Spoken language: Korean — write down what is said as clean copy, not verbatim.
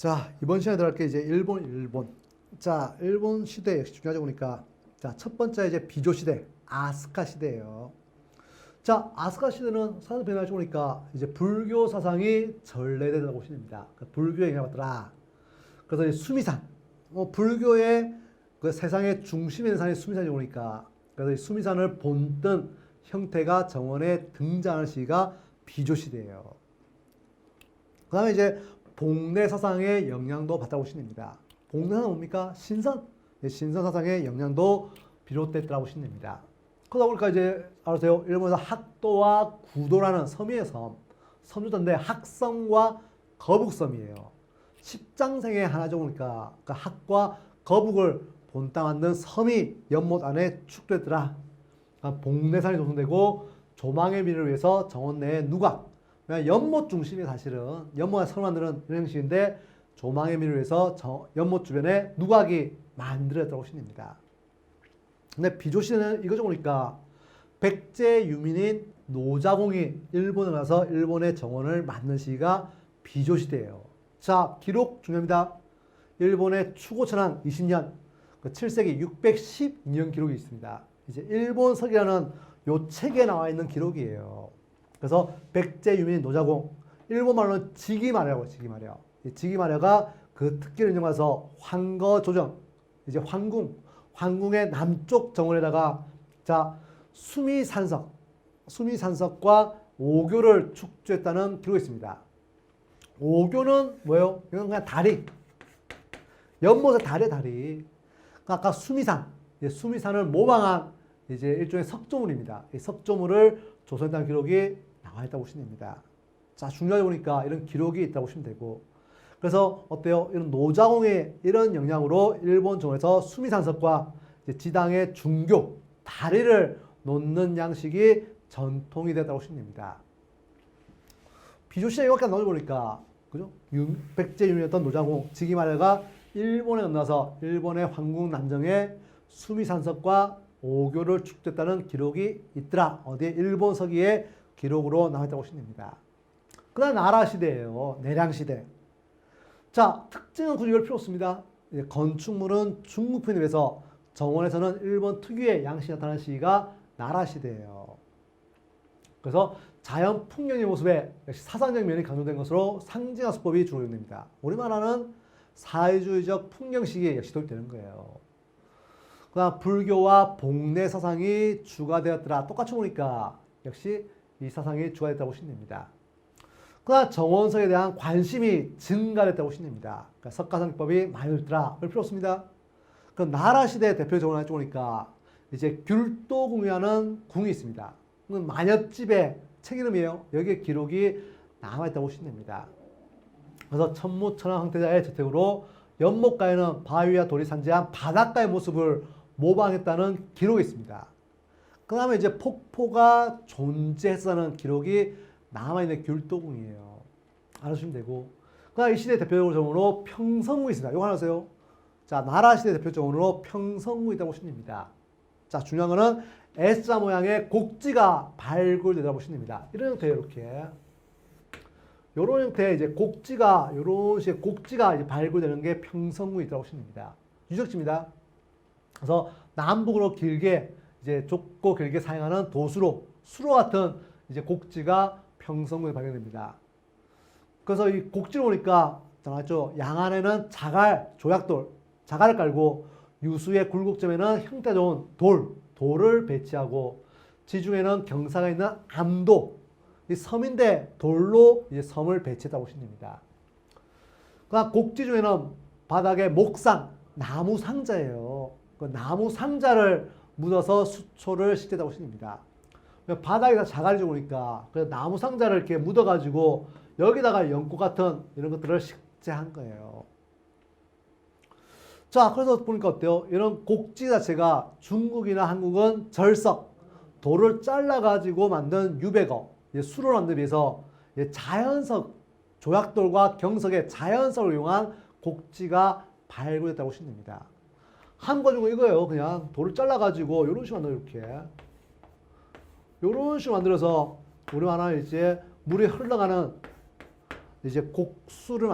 자, 이번 시간에 들어갈 게 이제 일본. 자, 일본 시대 역시 중요하죠, 보니까. 자, 첫 번째 이제 비조 시대, 아스카 시대예요. 자, 아스카 시대는 사상 변화를 보니까 이제 불교 사상이 전래되다고 보시면 됩니다. 그러니까 불교에 영향을 받더라. 그래서 이제 수미산, 불교의 그 세상의 중심에 있는 산이 수미산이 오니까 그래서 이 수미산을 본뜬 형태가 정원에 등장하는 시기가 비조 시대예요. 그 다음에 이제 복례 사상의 영향도 받다고 보시면 됩니다. 복례 사상은 뭡니까? 신선. 신선 사상의 영향도 비롯됐다고 보시면 됩니다. 그러다 보니까 이제 알아서요. 일본에서 학도와 구도라는 섬이에요, 섬. 섬주던데 학성과 거북섬이에요. 십장생의 하나죠, 보니까. 그러니까 학과 거북을 본따 만든 섬이 연못 안에 축됐더라. 그러니까 복례산이 조성되고 조망의 미를 위해서 정원 내에 누각. 연못 중심이 사실은 연못에 섬을 만드는 이런 형식인데 조망의 미를 위해서 연못 주변에 누각이 만들어졌다고 보시면 됩니다. 근데 비조시대는 이거죠, 보니까 백제 유민인 노자공이 일본에 가서 일본의 정원을 만든 시기가 비조시대예요. 자, 기록 중요합니다. 일본의 추고천황 20년, 7세기 612년 기록이 있습니다. 이제 일본석이라는 요 책에 나와 있는 기록이에요. 그래서 백제 유민인 노자공, 일본말로는 지기마려고 지기마려. 지기마려가 그 특기를 인정해서 황거조정, 이제 황궁의 남쪽 정원에다가 자 수미산석과 오교를 축조했다는 기록이 있습니다. 오교는 뭐예요? 이건 그냥 다리, 연못의 다리. 아까 수미산을 모방한 이제 일종의 석조물입니다. 이 석조물을 조성했다는 기록이 나와 있다고 보시면 됩니다. 자, 중요하게 보니까 이런 기록이 있다고 보시면 되고, 그래서 어때요? 이런 노자공의 이런 영향으로 일본 정원에서 수미산석과 지당의 중교, 다리를 놓는 양식이 전통이 됐다고 보시면 됩니다. 비조시대 이렇게 넣어보니까, 그죠? 백제 유민이었던 노자공, 지기마려가 일본에 건너서 일본의 황궁 남정에 수미산석과 오교를 축조했다는 기록이 있더라. 어디에? 일본 서기의 기록으로 나와있다고 보시면 됩니다. 그 다음 나라시대예요. 내량시대. 자, 특징은 굳이 이걸 필요 없습니다. 건축물은 중국편에 비해서 정원에서는 일본 특유의 양식이 나타나는 시기가 나라시대예요. 그래서 자연 풍경의 모습에 역시 사상적 면이 강조된 것으로 상징화 수법이 주로 이용됩니다. 우리나라는 사회주의적 풍경식이 역시 도입되는 거예요. 그 다음 불교와 복례 사상이 주가되었더라. 똑같이 보니까 역시 이 사상이 주가됐다고 보시면 됩니다. 그 다음 정원석에 대한 관심이 증가됐다고 보시면 됩니다. 그러니까 석가성법이 많이 늘더라. 별 필요 없습니다. 그 나라시대 대표 정원을 보니까 이제 귤도궁이라는 궁이 있습니다. 만엽집의 책 이름이에요. 여기에 기록이 남아있다고 보시면 됩니다. 그래서 천무천왕 황태자의 저택으로 연못가에는 바위와 돌이 산재한 바닷가의 모습을 모방했다는 기록이 있습니다. 그 다음에 이제 폭포가 존재했다는 기록이 남아있는 귤도궁이에요. 알아주시면 되고. 그 다음 이 시대 대표적으로 평성궁이 있습니다. 이거 하나 아세요? 자, 나라시대 대표적으로 평성궁이 있다고 보시면 됩니다. 자, 중요한 거는 S자 모양의 곡지가 발굴되다고 보시면 됩니다. 이런 형태예요, 이렇게. 요런 형태의 이제 요런 식의 곡지가 이제 발굴되는 게 평성궁이 있다고 보시면 됩니다. 유적지입니다. 그래서 남북으로 길게, 이제 좁고 길게 사용하는 수로 같은 이제 곡지가 평성궁에 발견됩니다. 그래서 이 곡지를 보니까, 나왔죠? 양안에는 자갈을 깔고, 유수의 굴곡점에는 형태 좋은 돌을 배치하고, 지중해는 경사가 있는 암도, 이 섬인데 돌로 이제 섬을 배치했다고 보시면 됩니다. 그다음 곡지 중에는 바닥에 목상, 나무 상자예요. 그 나무 상자를 묻어서 수초를 식재했다고 보시면 됩니다. 바닥에다 자갈이 좋으니까 그래서 나무 상자를 이렇게 묻어가지고 여기다가 연꽃 같은 이런 것들을 식재한 거예요. 자, 그래서 보니까 어때요? 이런 곡지 자체가 중국이나 한국은 절석, 돌을 잘라가지고 만든 유배거, 수로 만들기 위해서 자연석, 조약돌과 경석의 자연석을 이용한 곡지가 발굴됐다고 보시면 됩니다. 한국 중은 이거예요. 그냥 돌을 잘라가지고 이런 식으로 만들어 이렇게. 이런 식으로 만들어서 우리나라 이제 물이 흘러가는 이제 곡수를